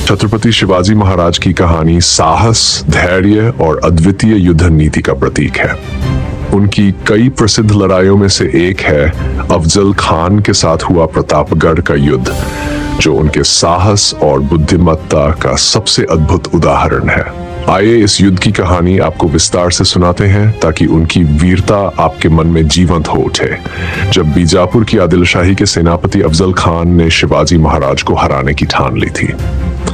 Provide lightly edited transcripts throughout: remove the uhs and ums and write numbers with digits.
छत्रपति शिवाजी महाराज की कहानी साहस, धैर्य और अद्वितीय युद्ध नीति का प्रतीक है। उनकी कई प्रसिद्ध लड़ाइयों में से एक है अफजल खान के साथ हुआ प्रतापगढ़ का युद्ध, जो उनके साहस और बुद्धिमत्ता का सबसे अद्भुत उदाहरण है। आइए इस युद्ध की कहानी आपको विस्तार से सुनाते हैं ताकि उनकी वीरता आपके मन में जीवंत हो उठे। जब बीजापुर की आदिलशाही के सेनापति अफजल खान ने शिवाजी महाराज को हराने की ठान ली थी।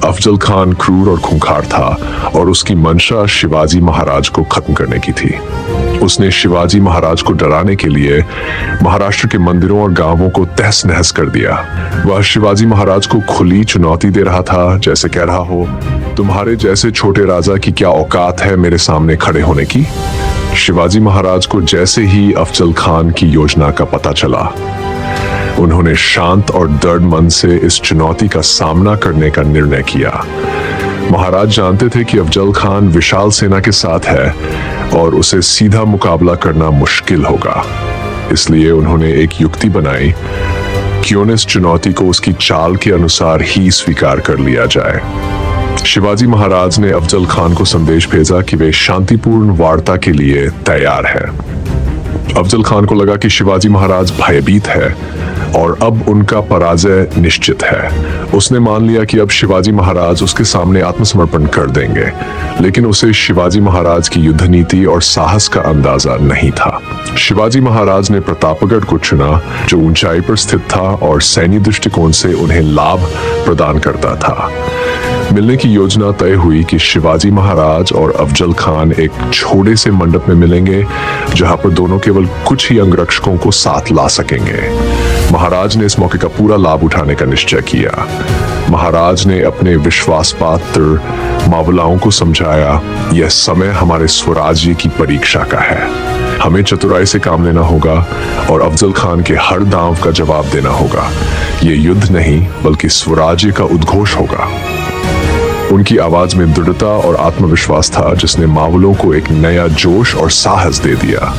अफजल खान क्रूर और खूंखार था और उसकी मंशा शिवाजी महाराज को खत्म करने की थी। उसने शिवाजी महाराज को डराने के लिए महाराष्ट्र के मंदिरों और गांवों को तहस नहस कर दिया। वह शिवाजी महाराज को खुली चुनौती दे रहा था, जैसे कह रहा हो, तुम्हारे जैसे छोटे राजा की क्या औकात है मेरे सामने खड़े होने की। शिवाजी महाराज को जैसे ही अफजल खान की योजना का पता चला, उन्होंने शांत और दृढ़ मन से इस चुनौती का सामना करने का निर्णय किया। महाराज जानते थे कि अफजल खान विशाल सेना के साथ है और उसे सीधा मुकाबला करना मुश्किल होगा। इसलिए उन्होंने एक युक्ति बनाई, क्यों न इस चुनौती को उसकी चाल के अनुसार ही स्वीकार कर लिया जाए। शिवाजी महाराज ने अफजल खान को संदेश भेजा कि वे शांतिपूर्ण वार्ता के लिए तैयार हैं। अफजल खान को लगा कि शिवाजी महाराज भयभीत है और अब उनका पराजय निश्चित है। उसने मान लिया कि अब शिवाजी महाराज उसके सामने आत्मसमर्पण कर देंगे, लेकिन उसे शिवाजी महाराज की युद्ध नीति और साहस का अंदाजा नहीं था। शिवाजी महाराज ने प्रतापगढ़ को चुना, जो ऊंचाई पर स्थित था और सैन्य दृष्टिकोण से उन्हें लाभ प्रदान करता था। मिलने की योजना तय हुई कि शिवाजी महाराज और अफजल खान एक छोटे से मंडप में मिलेंगे, जहां पर दोनों केवल कुछ ही अंगरक्षकों को साथ ला सकेंगे। महाराज ने इस मौके का पूरा लाभ उठाने का निश्चय किया। महाराज ने अपने विश्वास पात्र मावलाओं को समझाया, यह समय हमारे स्वराज्य की परीक्षा का है। हमें चतुराई से काम लेना होगा और अफजल खान के हर दांव का जवाब देना होगा। ये युद्ध नहीं बल्कि स्वराज्य का उद्घोष होगा। उनकी आवाज में दृढ़ता और आत्मविश्वास था, जिसने मावलों को एक नया जोश और साहस दे दिया।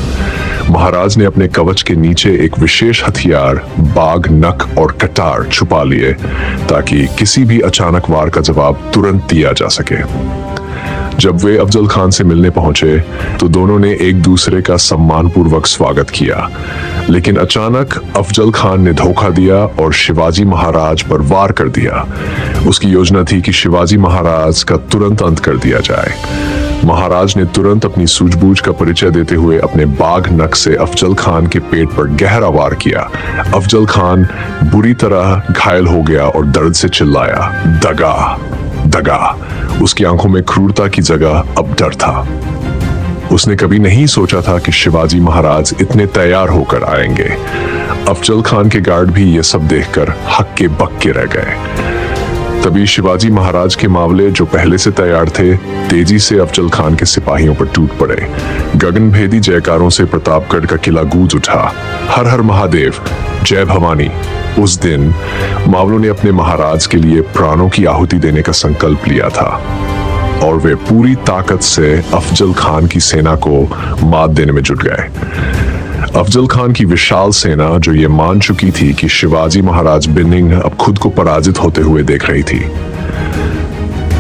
महाराज ने अपने कवच के नीचे एक विशेष हथियार, बाघ नख और कटार छुपा लिए, ताकि किसी भी अचानक वार का जवाब तुरंत दिया जा सके। जब वे अफजल खान से मिलने पहुंचे तो दोनों ने एक दूसरे का सम्मानपूर्वक स्वागत किया, लेकिन अचानक अफजल खान ने धोखा दिया और शिवाजी महाराज पर वार कर दिया। उसकी योजना थी कि शिवाजी महाराज का तुरंत अंत कर दिया जाए। महाराज ने तुरंत अपनी सूझबूझ का परिचय देते हुए अपने बाघ नख से अफजल खान के पेट पर गहरा वार किया। अफजल खान बुरी तरह घायल हो गया और दर्द से चिल्लाया, दगा दगा। उसकी आंखों में क्रूरता की जगह अब डर था। उसने कभी नहीं सोचा था कि शिवाजी महाराज इतने तैयार होकर आएंगे। अफजल खान के गार्ड भी ये सब देखकर हक्के बक्के रह गए। तभी शिवाजी महाराज के मावले, जो पहले से तैयार थे, तेजी से अफजल खान के सिपाहियों पर टूट पड़े। गगनभेदी जयकारों से प्रतापगढ़ का किला गूंज उठा। हर हर महादेव, जय भवानी। उस दिन मावलों ने अपने महाराज के लिए प्राणों की आहुति देने का संकल्प लिया था और वे पूरी ताकत से अफजल खान की सेना को मात देने में जुट गए। अफजल खान की विशाल सेना, जो ये मान चुकी थी कि शिवाजी महाराज बिन्निंग अब खुद को पराजित होते हुए देख रही थी।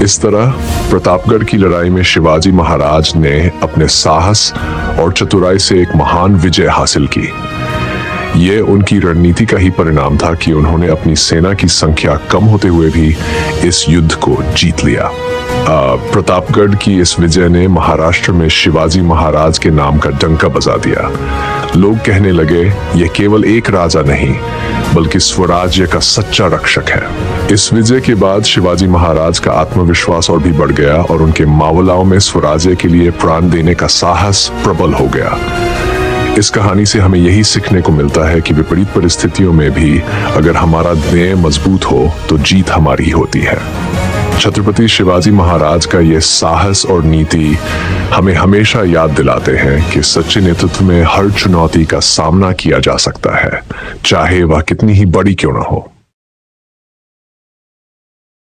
इस तरह प्रतापगढ़ की लड़ाई में शिवाजी महाराज ने अपने साहस और चतुराई से एक महान विजय हासिल की। ये उनकी रणनीति का ही परिणाम था कि उन्होंने अपनी सेना की संख्या कम होते हुए भी इस युद्ध को जीत लिया। प्रतापगढ़ की इस विजय ने महाराष्ट्र में शिवाजी महाराज के नाम का डंका बजा दिया। लोग कहने लगे, ये केवल एक राजा नहीं बल्कि स्वराज्य का सच्चा रक्षक है। इस विजय के बाद शिवाजी महाराज का आत्मविश्वास और भी बढ़ गया और उनके मावलाओं में स्वराज्य के लिए प्राण देने का साहस प्रबल हो गया। इस कहानी से हमें यही सीखने को मिलता है कि विपरीत परिस्थितियों में भी अगर हमारा ध्येय मजबूत हो तो जीत हमारी ही होती है। छत्रपति शिवाजी महाराज का ये साहस और नीति हमें हमेशा याद दिलाते हैं कि सच्चे नेतृत्व में हर चुनौती का सामना किया जा सकता है, चाहे वह कितनी ही बड़ी क्यों न हो।